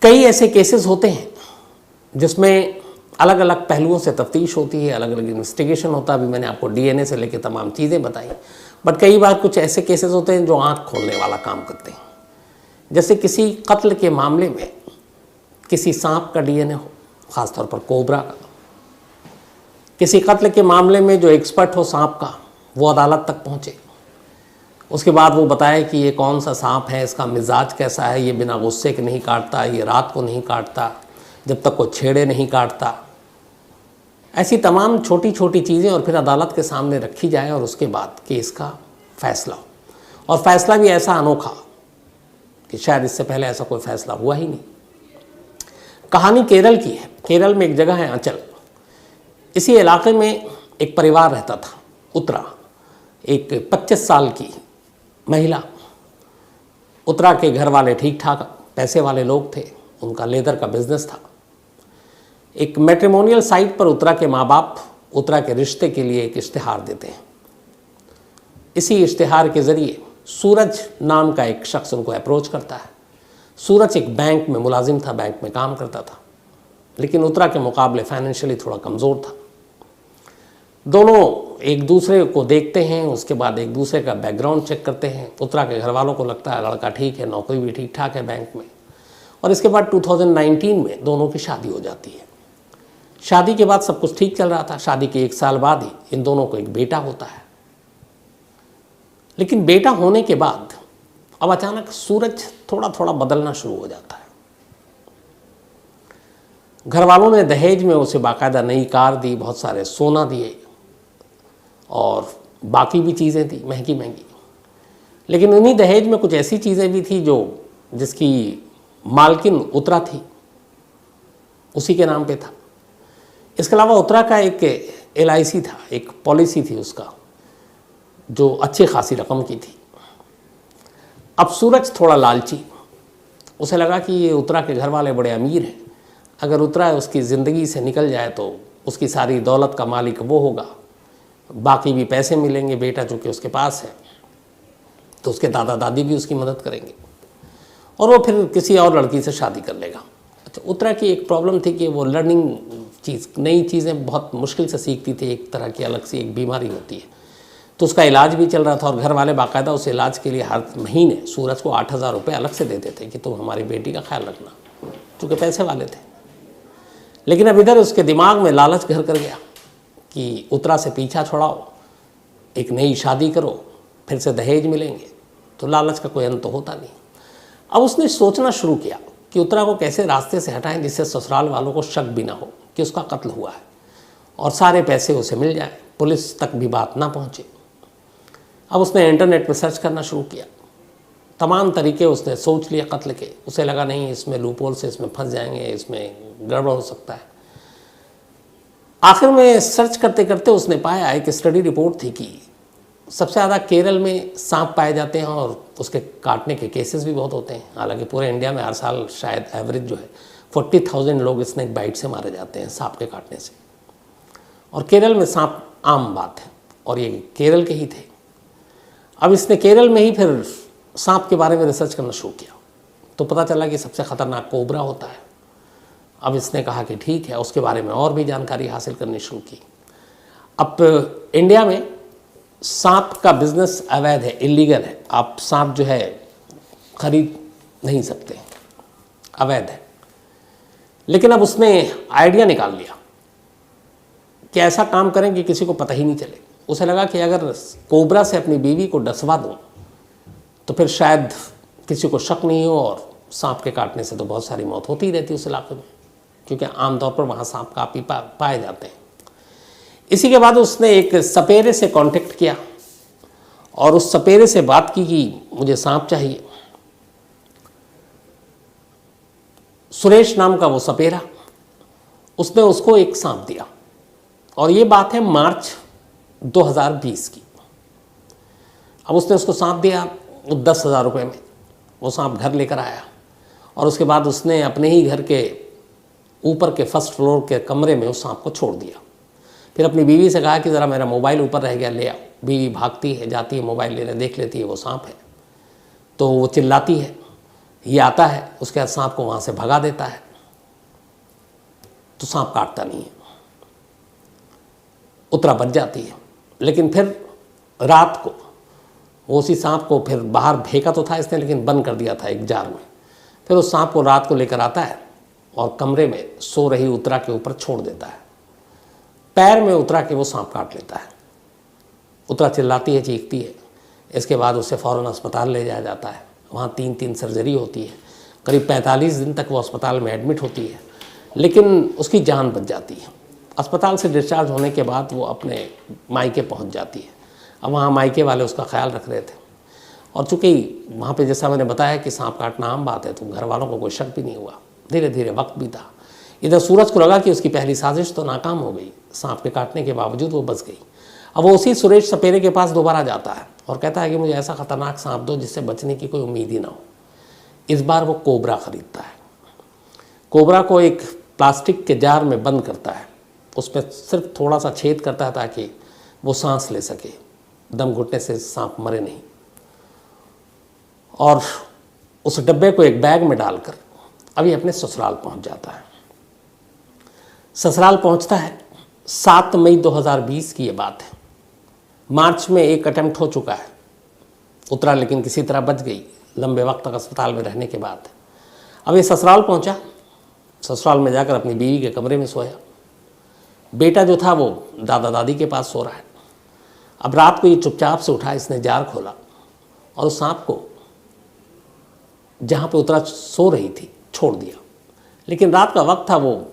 कई ऐसे केसेस होते हैं जिसमें अलग अलग पहलुओं से तफ्तीश होती है, अलग अलग इन्वेस्टिगेशन होता है। अभी मैंने आपको डीएनए से लेकर तमाम चीज़ें बताई, बट कई बार कुछ ऐसे केसेस होते हैं जो आंख खोलने वाला काम करते हैं। जैसे किसी कत्ल के मामले में किसी सांप का डीएनए हो, ख़ासतौर पर कोबरा का। किसी कत्ल के मामले में जो एक्सपर्ट हो सांप का, वो अदालत तक पहुँचे, उसके बाद वो बताए कि ये कौन सा सांप है, इसका मिजाज कैसा है, ये बिना गुस्से के नहीं काटता, ये रात को नहीं काटता, जब तक को छेड़े नहीं काटता। ऐसी तमाम छोटी छोटी चीज़ें और फिर अदालत के सामने रखी जाए और उसके बाद केस का फैसला हो, और फैसला भी ऐसा अनोखा कि शायद इससे पहले ऐसा कोई फैसला हुआ ही नहीं। कहानी केरल की है। केरल में एक जगह है अंचल। इसी इलाके में एक परिवार रहता था, उत्तरा। एक 25 साल की महिला। उत्तरा के घर वाले ठीक ठाक पैसे वाले लोग थे, उनका लेदर का बिजनेस था। एक मैट्रिमोनियल साइट पर उत्तरा के माँ बाप उत्तरा के रिश्ते के लिए एक इश्तिहार देते हैं। इसी इश्तिहार के ज़रिए सूरज नाम का एक शख्स उनको अप्रोच करता है। सूरज एक बैंक में मुलाजिम था, बैंक में काम करता था, लेकिन उत्तरा के मुकाबले फाइनेंशियली थोड़ा कमज़ोर था। दोनों एक दूसरे को देखते हैं, उसके बाद एक दूसरे का बैकग्राउंड चेक करते हैं। उत्तरा के घर वालों को लगता है लड़का ठीक है, नौकरी भी ठीक ठाक है बैंक में, और इसके बाद 2019 में दोनों की शादी हो जाती है। शादी के बाद सब कुछ ठीक चल रहा था। शादी के 1 साल बाद ही इन दोनों को एक बेटा होता है। लेकिन बेटा होने के बाद अब अचानक सूरज थोड़ा थोड़ा बदलना शुरू हो जाता है। घर वालों ने दहेज में उसे बाकायदा नई कार दी, बहुत सारे सोना दिए और बाकी भी चीज़ें दी महंगी महंगी। लेकिन उन्हीं दहेज में कुछ ऐसी चीज़ें भी थी जिसकी मालकिन उत्तरा थी, उसी के नाम पे था। इसके अलावा उत्तरा का एक LIC था, एक पॉलिसी थी उसका, जो अच्छी खासी रकम की थी। अब सूरज थोड़ा लालची, उसे लगा कि ये उत्तरा के घर वाले बड़े अमीर हैं, अगर उत्तरा उसकी ज़िंदगी से निकल जाए तो उसकी सारी दौलत का मालिक वो होगा, बाकी भी पैसे मिलेंगे, बेटा चूँकि उसके पास है तो उसके दादा दादी भी उसकी मदद करेंगे और वो फिर किसी और लड़की से शादी कर लेगा। अच्छा, उत्तरा की एक प्रॉब्लम थी कि वो लर्निंग नई चीज़ें बहुत मुश्किल से सीखती थी। एक तरह की अलग सी एक बीमारी होती है, तो उसका इलाज भी चल रहा था और घर वाले बाकायदा उस इलाज के लिए हर महीने सूरज को 8,000 रुपये अलग से देते थे कि तुम हमारी बेटी का ख्याल रखना, चूँकि पैसे वाले थे। लेकिन अब इधर उसके दिमाग में लालच घर कर गया कि उत्तरा से पीछा छुड़ाओ, एक नई शादी करो, फिर से दहेज मिलेंगे, तो लालच का कोई अंत तो होता नहीं। अब उसने सोचना शुरू किया कि उत्तरा को कैसे रास्ते से हटाएं जिससे ससुराल वालों को शक भी ना हो कि उसका कत्ल हुआ है और सारे पैसे उसे मिल जाएं, पुलिस तक भी बात ना पहुंचे। अब उसने इंटरनेट पर सर्च करना शुरू किया, तमाम तरीके उसने सोच लिए कत्ल के। उसे लगा नहीं, इसमें लूपहोल से इसमें फंस जाएंगे, इसमें गड़बड़ हो सकता है। आखिर में सर्च करते करते उसने पाया, एक स्टडी रिपोर्ट थी कि सबसे ज़्यादा केरल में सांप पाए जाते हैं और उसके काटने के केसेस भी बहुत होते हैं। हालांकि पूरे इंडिया में हर साल शायद एवरेज जो है 40,000 लोग स्नेक बाइट से मारे जाते हैं, सांप के काटने से, और केरल में सांप आम बात है, और ये केरल के ही थे। अब इसने केरल में ही फिर सांप के बारे में रिसर्च करना शुरू किया, तो पता चला कि सबसे ख़तरनाक कोबरा होता है। अब इसने कहा कि ठीक है, उसके बारे में और भी जानकारी हासिल करनी शुरू की। अब इंडिया में सांप का बिजनेस अवैध है, इलीगल है। आप सांप जो है खरीद नहीं सकते, अवैध है। लेकिन अब उसने आइडिया निकाल लिया कि ऐसा काम करें कि किसी को पता ही नहीं चले। उसे लगा कि अगर कोबरा से अपनी बीवी को डसवा दूं तो फिर शायद किसी को शक नहीं हो, और सांप के काटने से तो बहुत सारी मौत होती ही रहती है उस इलाके में, क्योंकि आमतौर पर वहाँ सांप काफ़ी पाए जाते हैं। इसी के बाद उसने एक सपेरे से कांटेक्ट किया और उस सपेरे से बात की कि मुझे सांप चाहिए। सुरेश नाम का वो सपेरा, उसने उसको एक सांप दिया, और ये बात है मार्च 2020 की। अब उसने उसको सांप दिया, वो 10,000 रुपये में वो सांप घर लेकर आया, और उसके बाद उसने अपने ही घर के ऊपर के फर्स्ट फ्लोर के कमरे में उस सांप को छोड़ दिया। फिर अपनी बीवी से कहा कि ज़रा मेरा मोबाइल ऊपर रह गया, ले आओ। बीवी भागती है, जाती है, मोबाइल लेने, देख लेती है वो सांप है, तो वो चिल्लाती है। ये आता है, उसके बाद सांप को वहाँ से भगा देता है, तो सांप काटता नहीं है, उत्तरा बच जाती है। लेकिन फिर रात को वो उसी सांप को फिर बाहर फेंका तो था इसने, लेकिन बंद कर दिया था एक जार में। फिर उस सांप को रात को लेकर आता है और कमरे में सो रही उत्तरा के ऊपर छोड़ देता है। पैर में उत्तरा के वो सांप काट लेता है। उत्तरा चिल्लाती है, चीखती है। इसके बाद उसे फ़ौरन अस्पताल ले जाया जाता है। वहाँ 3 सर्जरी होती है। करीब 45 दिन तक वो अस्पताल में एडमिट होती है, लेकिन उसकी जान बच जाती है। अस्पताल से डिस्चार्ज होने के बाद वो अपने मायके पहुँच जाती है। अब वहाँ मायके वाले उसका ख्याल रख रहे थे, और चूँकि वहाँ पे जैसा मैंने बताया कि सांप काटना आम बात है, तो घर वालों को कोई शक भी नहीं हुआ। धीरे धीरे वक्त बीता। इधर सूरज को लगा कि उसकी पहली साजिश तो नाकाम हो गई, सांप के काटने के बावजूद वो बच गई। अब वो उसी सुरेश सपेरे के पास दोबारा जाता है और कहता है कि मुझे ऐसा खतरनाक सांप दो जिससे बचने की कोई उम्मीद ही ना हो। इस बार वो कोबरा खरीदता है। कोबरा को एक प्लास्टिक के जार में बंद करता है, उसमें सिर्फ थोड़ा सा छेद करता है ताकि वो सांस ले सके, दम घुटने से सांप मरे नहीं। और उस डब्बे को एक बैग में डालकर अभी अपने ससुराल पहुंच जाता है। ससुराल पहुंचता है, 7 मई 2020 की ये बात है। मार्च में एक अटेम्प्ट हो चुका है उत्तरा, लेकिन किसी तरह बच गई लंबे वक्त तक अस्पताल में रहने के बाद। अब ये ससुराल पहुंचा, ससुराल में जाकर अपनी बीवी के कमरे में सोया। बेटा जो था वो दादा दादी के पास सो रहा है। अब रात को ये चुपचाप से उठा, इसने जार खोला और उस सांप को जहाँ पे उत्तरा सो रही थी छोड़ दिया। लेकिन रात का वक्त था, वो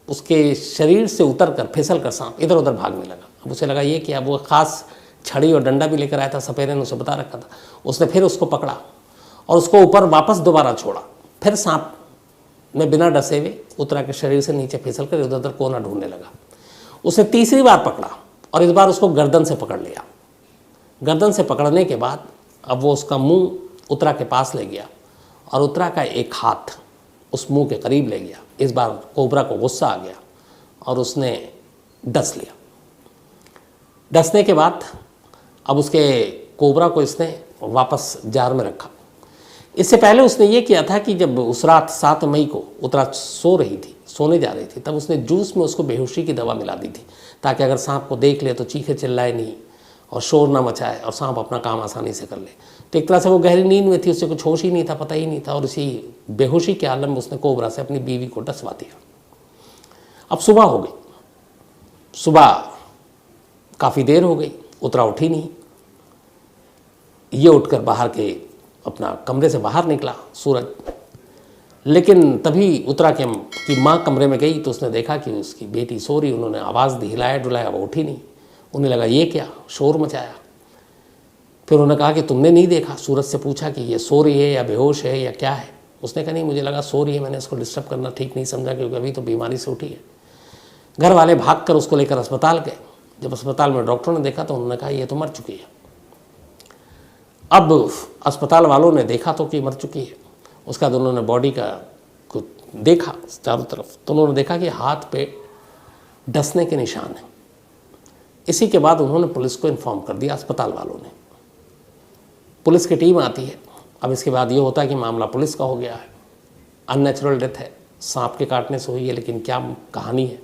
उसके शरीर से उतर कर फिसल कर सांप इधर उधर भागने लगा। अब उसे लगा ये क्या, वो खास छड़ी और डंडा भी लेकर आया था, सपेरे ने उसे बता रखा था। उसने फिर उसको पकड़ा और उसको ऊपर वापस दोबारा छोड़ा। फिर सांप में बिना डसे हुए उत्तरा के शरीर से नीचे फिसल कर इधर उधर कोना ढूंढने लगा। उसने तीसरी बार पकड़ा और इस बार उसको गर्दन से पकड़ लिया। गर्दन से पकड़ने के बाद अब वो उसका मुंह उत्तरा के पास ले गया और उत्तरा का एक हाथ उस मुंह के करीब ले गया। इस बार कोबरा को गुस्सा आ गया और उसने डस लिया। डसने के बाद अब उसके कोबरा को इसने वापस जार में रखा। इससे पहले उसने ये किया था कि जब उस रात 7 मई को उत्तरा सो रही थी, सोने जा रही थी, तब उसने जूस में उसको बेहोशी की दवा मिला दी थी, ताकि अगर सांप को देख ले तो चीखे चिल्लाए नहीं और शोर ना मचाए और सांप अपना काम आसानी से कर ले। तो एक तरह से वो गहरी नींद में थी, उससे कुछ होश ही नहीं था, पता ही नहीं था, और इसी बेहोशी के आलम में उसने कोबरा से अपनी बीवी को डसवा दिया। अब सुबह हो गई, सुबह काफ़ी देर हो गई, उत्तरा उठी नहीं। ये उठकर बाहर के अपना कमरे से बाहर निकला सूरज, लेकिन तभी उत्तरा की माँ कमरे में गई तो उसने देखा कि उसकी बेटी सो रही। उन्होंने आवाज़ दी, हिलाया डुलाया, वो उठी नहीं। उन्हें लगा ये क्या, शोर मचाया। फिर उन्होंने कहा कि तुमने नहीं देखा? सूरज से पूछा कि ये सो रही है या बेहोश है या क्या है? उसने कहा नहीं, मुझे लगा सो रही है, मैंने इसको डिस्टर्ब करना ठीक नहीं समझा क्योंकि अभी तो बीमारी से उठी है। घर वाले भागकर उसको लेकर अस्पताल गए। जब अस्पताल में डॉक्टरों ने देखा तो उन्होंने कहा ये तो मर चुकी है। अब अस्पताल वालों ने देखा तो कि मर चुकी है। उसका बाद उन्होंने बॉडी का कुछ देखा चारों तरफ, तो उन्होंने देखा कि हाथ पे डसने के निशान हैं। इसी के बाद उन्होंने पुलिस को इन्फॉर्म कर दिया, अस्पताल वालों ने। पुलिस की टीम आती है। अब इसके बाद ये होता है कि मामला पुलिस का हो गया है, अननेचुरल डेथ है, सांप के काटने से हुई है, लेकिन क्या कहानी है।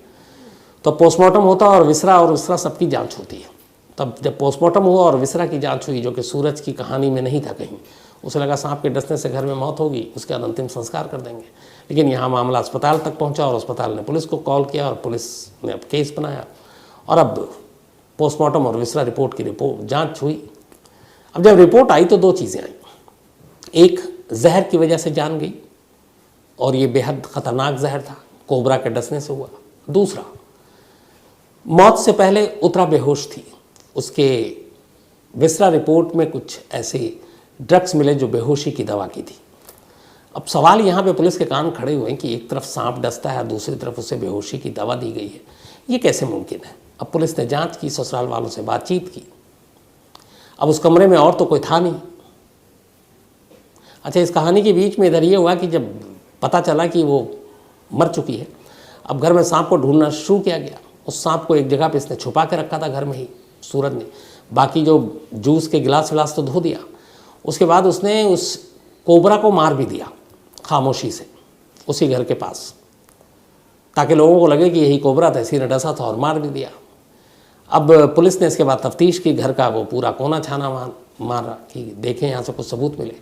तो पोस्टमार्टम होता है और विसरा सबकी जांच होती है। तब जब पोस्टमार्टम हुआ और विसरा की जांच हुई, जो कि सूरज की कहानी में नहीं था कहीं, उसे लगा सांप के डसने से घर में मौत होगी, उसके बाद अंतिम संस्कार कर देंगे। लेकिन यहाँ मामला अस्पताल तक पहुँचा और अस्पताल ने पुलिस को कॉल किया और पुलिस ने अब केस बनाया और अब पोस्टमार्टम और विसरा रिपोर्ट की जाँच हुई। अब जब रिपोर्ट आई तो 2 चीज़ें आई। एक, जहर की वजह से जान गई और ये बेहद ख़तरनाक जहर था, कोबरा के डसने से हुआ। दूसरा, मौत से पहले उत्तरा बेहोश थी। उसके विसरा रिपोर्ट में कुछ ऐसे ड्रग्स मिले जो बेहोशी की दवा की थी। अब सवाल यहाँ पे पुलिस के कान खड़े हुए हैं कि एक तरफ सांप डसता है, दूसरी तरफ उसे बेहोशी की दवा दी गई है, ये कैसे मुमकिन है? अब पुलिस ने जांच की, ससुराल वालों से बातचीत की। अब उस कमरे में और तो कोई था नहीं। अच्छा, इस कहानी के बीच में इधर ये हुआ कि जब पता चला कि वो मर चुकी है, अब घर में सांप को ढूंढना शुरू किया गया। उस सांप को एक जगह पे इसने छुपा के रखा था घर में ही सूरज ने। बाकी जो जूस के गिलास विलास तो धो दिया। उसके बाद उसने उस कोबरा को मार भी दिया खामोशी से उसी घर के पास, ताकि लोगों को लगे कि यही कोबरा था, इसी ने डसा था और मार भी दिया। अब पुलिस ने इसके बाद तफ्तीश की, घर का वो पूरा कोना छाना मारा कि देखें यहाँ से कुछ सबूत मिले।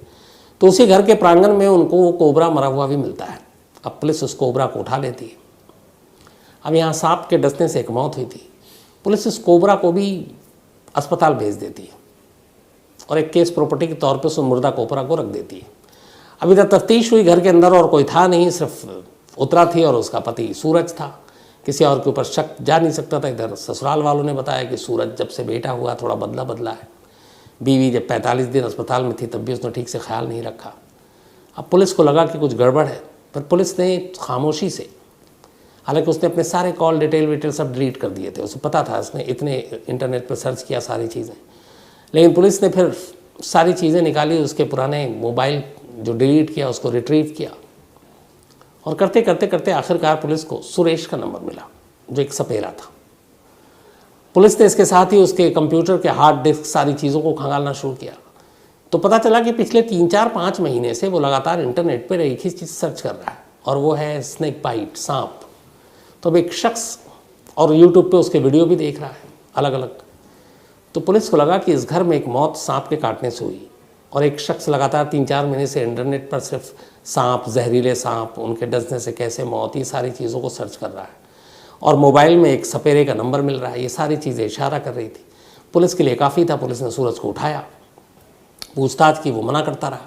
तो उसी घर के प्रांगण में उनको वो कोबरा मरा हुआ भी मिलता है। अब पुलिस उस कोबरा को उठा लेती है। अब यहाँ सांप के डसने से एक मौत हुई थी, पुलिस इस कोबरा को भी अस्पताल भेज देती है और एक केस प्रॉपर्टी के तौर पर उस मुर्दा कोबरा को रख देती है। अभी तक तफ्तीश हुई, घर के अंदर और कोई था नहीं, सिर्फ उतरा थी और उसका पति सूरज था। किसी और के ऊपर शक जा नहीं सकता था। इधर ससुराल वालों ने बताया कि सूरज जब से बेटा हुआ थोड़ा बदला है। बीवी जब 45 दिन अस्पताल में थी तब भी उसने ठीक से ख्याल नहीं रखा। अब पुलिस को लगा कि कुछ गड़बड़ है, पर पुलिस ने खामोशी से, हालांकि उसने अपने सारे कॉल डिटेल सब डिलीट कर दिए थे, उसे पता था, उसने इतने इंटरनेट पर सर्च किया सारी चीज़ें, लेकिन पुलिस ने फिर सारी चीज़ें निकाली, उसके पुराने मोबाइल जो डिलीट किया उसको रिट्रीव किया और करते करते आखिरकार पुलिस को सुरेश का नंबर मिला जो एक सपेरा था। पुलिस ने इसके साथ ही उसके कंप्यूटर के हार्ड डिस्क सारी चीज़ों को खंगालना शुरू किया, तो पता चला कि पिछले 3-4-5 महीने से वो लगातार इंटरनेट पर एक ही चीज़ सर्च कर रहा है और वो है स्नेक बाइट, सांप। तो अब एक शख्स और यूट्यूब पे उसके वीडियो भी देख रहा है अलग अलग। तो पुलिस को लगा कि इस घर में एक मौत सांप के काटने से हुई और एक शख्स लगातार 3-4 महीने से इंटरनेट पर सिर्फ सांप, जहरीले सांप, उनके डसने से कैसे मौत, ये सारी चीज़ों को सर्च कर रहा है और मोबाइल में एक सपेरे का नंबर मिल रहा है। ये सारी चीज़ें इशारा कर रही थी। पुलिस के लिए काफ़ी था। पुलिस ने सूरज को उठाया, पूछताछ की, वो मना करता रहा।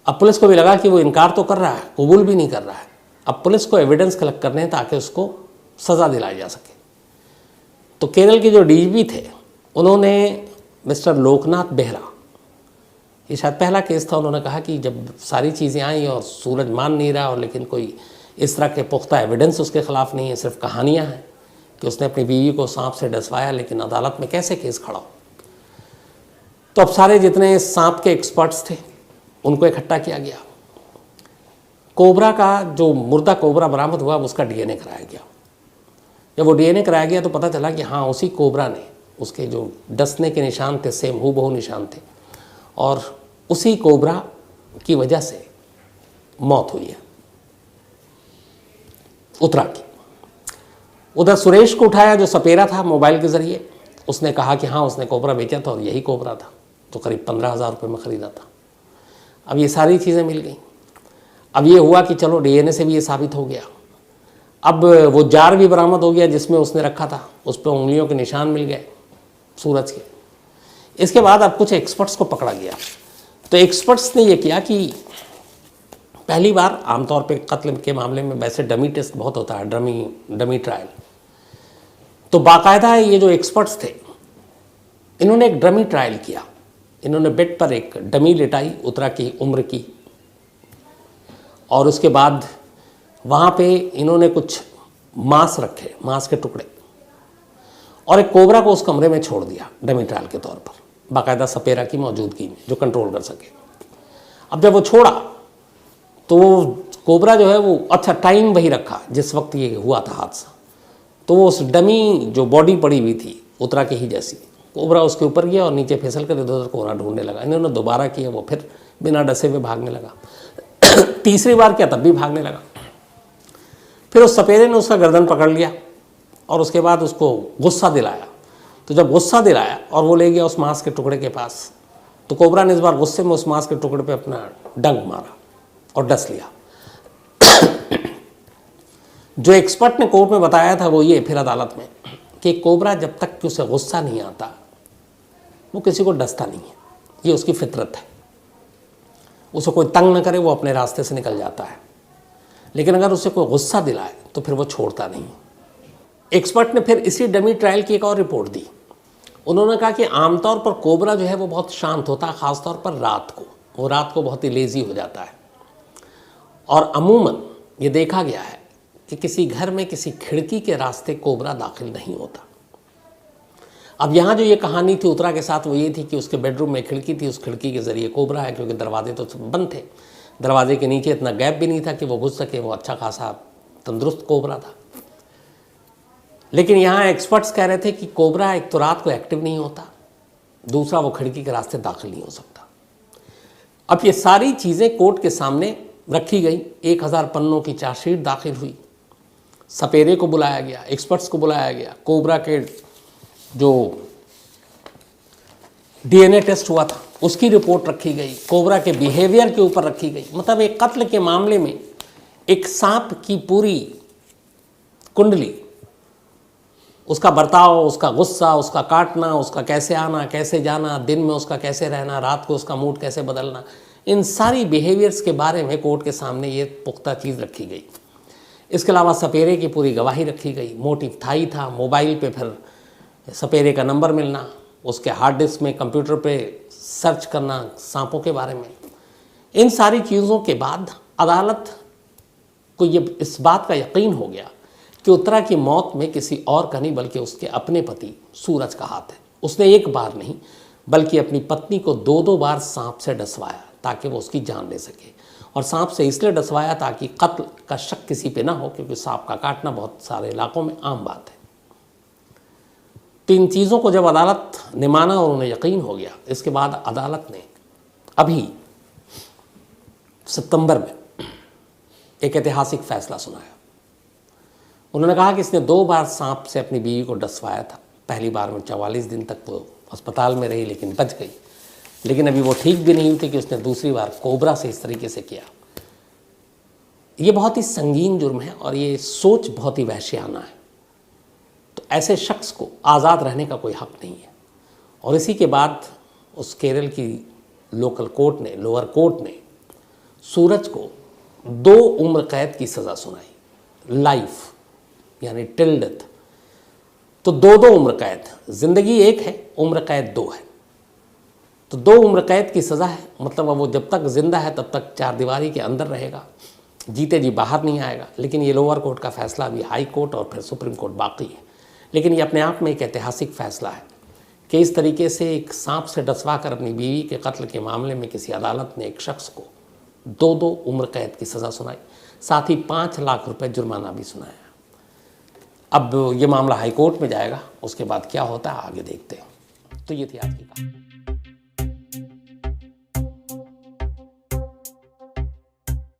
अब पुलिस को भी लगा कि वो इनकार तो कर रहा है, कबूल भी नहीं कर रहा है। अब पुलिस को एविडेंस कलेक्ट करने हैं ताकि उसको सज़ा दिलाई जा सके। तो केरल के जो डीजीपी थे उन्होंने मिस्टर लोकनाथ बेहरा, ये शायद पहला केस था, उन्होंने कहा कि जब सारी चीज़ें आई और सूरज मान नहीं रहा और लेकिन कोई इस तरह के पुख्ता एविडेंस उसके ख़िलाफ़ नहीं है, सिर्फ कहानियाँ हैं कि उसने अपनी बीवी को सांप से डसवाया, लेकिन अदालत में कैसे केस खड़ा हो। तो अब सारे जितने सांप के एक्सपर्ट्स थे उनको इकट्ठा किया गया। कोबरा का जो मुर्दा कोबरा बरामद हुआ उसका डीएनए कराया गया। जब वो डीएनए कराया गया तो पता चला कि हाँ, उसी कोबरा ने, उसके जो डसने के निशान थे सेम हूबहू निशान थे और उसी कोबरा की वजह से मौत हुई है उत्तरा की। उधर सुरेश को उठाया जो सपेरा था मोबाइल के ज़रिए, उसने कहा कि हाँ, उसने कोबरा बेचा था और यही कोबरा था जो करीब 15,000 रुपये में ख़रीदा था। अब ये सारी चीज़ें मिल गई। अब ये हुआ कि चलो डीएनए से भी ये साबित हो गया। अब वो जार भी बरामद हो गया जिसमें उसने रखा था, उस पर उंगलियों के निशान मिल गए सूरज के। इसके बाद अब कुछ एक्सपर्ट्स को पकड़ा गया। तो एक्सपर्ट्स ने ये किया कि पहली बार, आमतौर पे कत्ल के मामले में वैसे डमी टेस्ट बहुत होता है, डमी ट्रायल। तो बाकायदा ये जो एक्सपर्ट्स थे इन्होंने एक डमी ट्रायल किया। इन्होंने बेड पर एक डमी लिटाई उत्तरा की उम्र की और उसके बाद वहाँ पे इन्होंने कुछ मांस रखे, मांस के टुकड़े, और एक कोबरा को उस कमरे में छोड़ दिया डमी ट्रायल के तौर पर, बाकायदा सपेरा की मौजूदगी में जो कंट्रोल कर सके। अब जब वो छोड़ा तो वो कोबरा जो है वो, अच्छा टाइम वही रखा जिस वक्त ये हुआ था हादसा, तो वो उस डमी जो बॉडी पड़ी हुई थी उत्तरा की ही जैसी, कोबरा उसके ऊपर गया और नीचे फिसल कर इधर उधर कोबरा ढूंढने लगा। इन्होंने दोबारा किया, वो फिर बिना डसे हुए भागने लगा। तीसरी बार किया तब भी भागने लगा। फिर उस सपेरे ने उसका गर्दन पकड़ लिया और उसके बाद उसको गुस्सा दिलाया। तो जब गुस्सा दिलाया और वो ले गया उस मांस के टुकड़े के पास, तो कोबरा ने इस बार गुस्से में उस मांस के टुकड़े पे अपना डंक मारा और डस लिया। जो एक्सपर्ट ने कोर्ट में बताया था वो ये फिर अदालत में कि कोबरा जब तक कि उसे गुस्सा नहीं आता वो किसी को डसता नहीं है, ये उसकी फितरत है। उसे कोई तंग न करे वो अपने रास्ते से निकल जाता है, लेकिन अगर उसे कोई गुस्सा दिलाए तो फिर वो छोड़ता नहीं। एक्सपर्ट ने फिर इसी डमी ट्रायल की एक और रिपोर्ट दी। उन्होंने कहा कि आमतौर पर कोबरा जो है वो बहुत शांत होता है, ख़ासतौर पर रात को। वो रात को बहुत ही लेज़ी हो जाता है और अमूमन ये देखा गया है कि किसी घर में किसी खिड़की के रास्ते कोबरा दाखिल नहीं होता। अब यहाँ जो ये कहानी थी उत्तरा के साथ वो ये थी कि उसके बेडरूम में खिड़की थी, उस खिड़की के ज़रिए कोबरा है, क्योंकि दरवाजे तो बंद थे, दरवाजे के नीचे इतना गैप भी नहीं था कि वो घुस सके। वो अच्छा खासा तंदुरुस्त कोबरा था। लेकिन यहाँ एक्सपर्ट्स कह रहे थे कि कोबरा एक तो रात को एक्टिव नहीं होता, दूसरा वो खिड़की के रास्ते दाखिल नहीं हो सकता। अब ये सारी चीज़ें कोर्ट के सामने रखी गई। 1000 पन्नों की चार्जशीट दाखिल हुई, सपेरे को बुलाया गया, एक्सपर्ट्स को बुलाया गया, कोबरा के जो डीएनए टेस्ट हुआ था उसकी रिपोर्ट रखी गई, कोबरा के बिहेवियर के ऊपर रखी गई। मतलब एक कत्ल के मामले में एक सांप की पूरी कुंडली, उसका बर्ताव, उसका गुस्सा, उसका काटना, उसका कैसे आना, कैसे जाना, दिन में उसका कैसे रहना, रात को उसका मूड कैसे बदलना, इन सारी बिहेवियर्स के बारे में कोर्ट के सामने ये पुख्ता चीज़ रखी गई। इसके अलावा सपेरे की पूरी गवाही रखी गई। मोटिव था ही था, मोबाइल पे फिर सपेरे का नंबर मिलना, उसके हार्ड डिस्क में, कंप्यूटर पे सर्च करना सांपों के बारे में। इन सारी चीज़ों के बाद अदालत को ये इस बात का यकीन हो गया कि उत्तरा की मौत में किसी और का नहीं बल्कि उसके अपने पति सूरज का हाथ है। उसने एक बार नहीं बल्कि अपनी पत्नी को 2-2 बार सांप से डसवाया ताकि वो उसकी जान ले सके, और सांप से इसलिए डसवाया ताकि कत्ल का शक किसी पे ना हो, क्योंकि सांप का काटना बहुत सारे इलाकों में आम बात है। तो इन चीज़ों को जब अदालत ने माना और उन्हें यकीन हो गया, इसके बाद अदालत ने अभी सितंबर में एक ऐतिहासिक फैसला सुनाया। उन्होंने कहा कि इसने 2 बार सांप से अपनी बीवी को डसवाया था। पहली बार में 44 दिन तक वो अस्पताल में रही लेकिन बच गई, लेकिन अभी वो ठीक भी नहीं हुई थी कि उसने दूसरी बार कोबरा से इस तरीके से किया। ये बहुत ही संगीन जुर्म है और ये सोच बहुत ही वहशियाना है। तो ऐसे शख्स को आज़ाद रहने का कोई हक नहीं है। और इसी के बाद उस केरल की लोकल कोर्ट ने, लोअर कोर्ट ने सूरज को 2 उम्र कैद की सज़ा सुनाई, लाइफ यानी टिल डेथ। तो 2-2 उम्र कैद, ज़िंदगी एक है, उम्र कैद 2 है। तो 2 उम्र कैद की सज़ा है, मतलब अब वो जब तक ज़िंदा है तब तक 4 दीवारी के अंदर रहेगा, जीते जी बाहर नहीं आएगा। लेकिन ये लोअर कोर्ट का फैसला अभी हाई कोर्ट और फिर सुप्रीम कोर्ट बाकी है। लेकिन ये अपने आप में एक ऐतिहासिक फैसला है कि इस तरीके से एक सांप से डसवा कर अपनी बीवी के कत्ल के मामले में किसी अदालत ने एक शख्स को 2-2 उम्र कैद की सज़ा सुनाई, साथ ही 5 लाख रुपए जुर्माना भी सुनाया। अब ये मामला हाई कोर्ट में जाएगा, उसके बाद क्या होता है आगे देखते हैं। तो ये थी आज की कहानी।